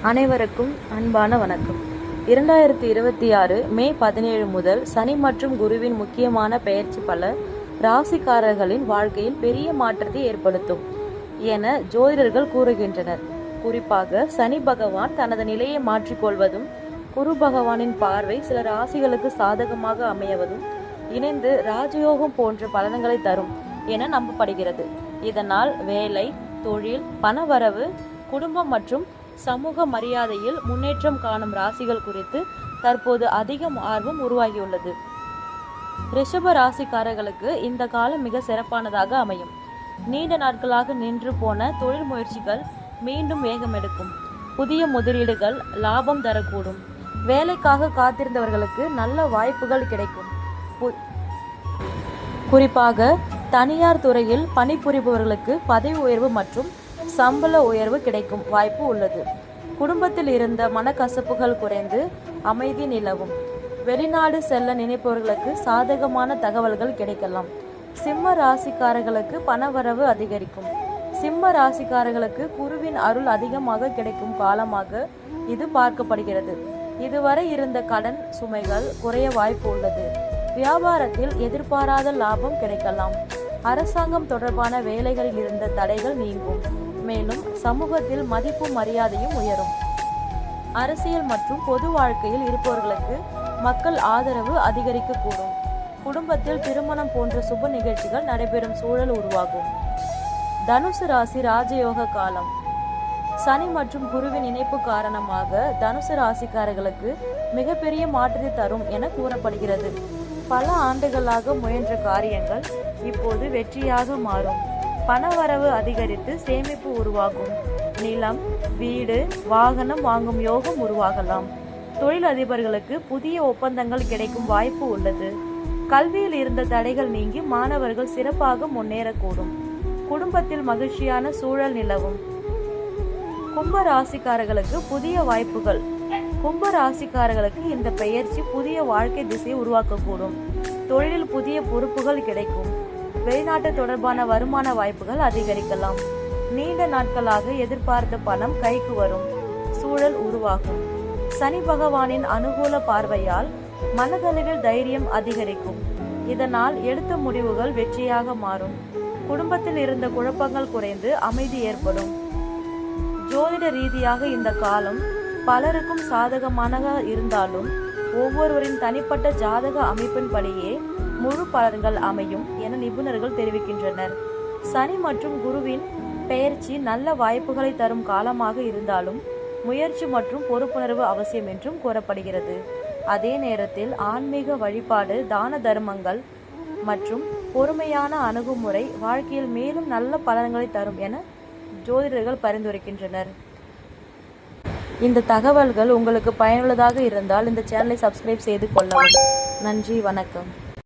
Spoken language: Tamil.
அனைவருக்கும் அன்பான வணக்கம். 2026 மே 17 முதல் சனி மற்றும் குருவின் முக்கியமான பெயர்ச்சி பல ராசிக்காரர்களின் வாழ்க்கையில் பெரிய மாற்றத்தை ஏற்படுத்தும் என ஜோதிடர்கள் கூறுகின்றனர். குறிப்பாக சனி பகவான் தனது நிலையை மாற்றிக்கொள்வதும் குரு பகவானின் பார்வை சில ராசிகளுக்கு சாதகமாக அமையவதும் இணைந்து ராஜயோகம் போன்ற பலன்களை தரும் என நம்பப்படுகிறது. இதனால் வேலை, தொழில், பணவரவு, குடும்பம் மற்றும் சமூக மரியாதையில் முன்னேற்றம் காணும் ராசிகள் குறித்து தற்போது அதிக ஆர்வம் உருவாகியுள்ளது. ரிஷப ராசிக்காரர்களுக்கு இந்த காலம் மிக சிறப்பானதாக அமையும். நீண்ட நாட்களாக நின்று போன தொழில் முயற்சிகள் மீண்டும் வேகமெடுக்கும். புதிய முதலீடுகள் லாபம் தரக்கூடும். வேலைக்காக காத்திருந்தவர்களுக்கு நல்ல வாய்ப்புகள் கிடைக்கும். குறிப்பாக தனியார் துறையில் பணிபுரிபவர்களுக்கு பதவி உயர்வு மற்றும் சம்பள உயர்வு கிடைக்கும் வாய்ப்பு உள்ளது. குடும்பத்தில் இருந்த மனக்கசப்புகள் குறைந்து அமைதி நிலவும். வெளிநாடு செல்ல நினைப்பவர்களுக்கு சாதகமான தகவல்கள் கிடைக்கலாம். சிம்ம ராசிக்காரர்களுக்கு பணவரவு அதிகரிக்கும். சிம்ம ராசிக்காரர்களுக்கு குருவின் அருள் அதிகமாக கிடைக்கும் காலமாக இது பார்க்கப்படுகிறது. இதுவரை இருந்த கடன் சுமைகள் குறைய வாய்ப்பு உள்ளது. வியாபாரத்தில் எதிர்பாராத லாபம் கிடைக்கலாம். அரசாங்கம் தொடர்பான வேலைகளில் இருந்த தடைகள் நீங்கும். மேலும் சமூகத்தில் மதிப்பு மரியாதையும் உயரும். அரசியல் மற்றும் பொது வாழ்க்கையில் இருப்பவர்களுக்கு மக்கள் ஆதரவு அதிகரிக்கக்கூடும். குடும்பத்தில் திருமணம் போன்ற சுப நிகழ்ச்சிகள் நடைபெறும் சூழல் உருவாகும். தனுசு ராசி ராஜயோக காலம். சனி மற்றும் குருவின் இணைப்பு காரணமாக தனுசு ராசிக்காரர்களுக்கு மிகப்பெரிய மாற்றத்தை தரும் என கூறப்படுகிறது. பல ஆண்டுகளாக முயன்ற காரியங்கள் இப்போது வெற்றியாக மாறும். பணவரவு அதிகரித்து சேமிப்பு உருவாகும். நிலம், வீடு, வாகனம் வாங்கும் யோகம் உருவாகலாம். தொழில் அதிபர்களுக்கு புதிய ஒப்பந்தங்கள் கிடைக்கும் வாய்ப்பு உள்ளது. கல்வியில் இருந்த தடைகள் நீங்கி மாணவர்கள் சிறப்பாக முன்னேறக்கூடும். குடும்பத்தில் மகிழ்ச்சியான சூழல் நிலவும். கும்ப ராசிக்காரர்களுக்கு புதிய வாய்ப்புகள். கும்ப ராசிக்காரர்களுக்கு இந்த பெயர்ச்சி புதிய வாழ்க்கை திசையை உருவாக்கக்கூடும். தொழிலில் புதிய பொறுப்புகள் கிடைக்கும். வெளிநாட்டு தொடர்பான வருமான வாய்ப்புகள் அதிகரிக்கலாம். நீண்ட நாட்களாக எதிர்பார்த்த பணம் கைக்கு வரும் சூழல் உருவாகும். சனி பகவானின் அனுகூல பார்வையால் மனதளவில் தைரியம் அதிகரிக்கும். இதனால் எடுத்த முடிவுகள் வெற்றியாக மாறும். குடும்பத்தில் இருந்த குழப்பங்கள் குறைந்து அமைதி ஏற்படும். ஜோதிட ரீதியாக இந்த காலம் பலருக்கும் சாதகமாக இருந்தாலும் ஒவ்வொருவரின் தனிப்பட்ட ஜாதக அமைப்பின்படியே முழு பலன்கள் அமையும் என நிபுணர்கள் தெரிவிக்கின்றனர். சனி மற்றும் குருவின் பெயர்ச்சி நல்ல வாய்ப்புகளை தரும் காலமாக இருந்தாலும் முயற்சி மற்றும் பொறுப்புணர்வு அவசியம் என்றும் கூறப்படுகிறது. அதே நேரத்தில் ஆன்மீக வழிபாடு, தான தர்மங்கள் மற்றும் பொறுமையான அணுகுமுறை வாழ்க்கையில் மேலும் நல்ல பலன்களை தரும் என ஜோதிடர்கள் பரிந்துரைக்கின்றனர். இந்த தகவல்கள் உங்களுக்கு பயனுள்ளதாக இருந்தால் இந்த சேனலை சப்ஸ்கிரைப் செய்து கொள்ளவும். நன்றி, வணக்கம்.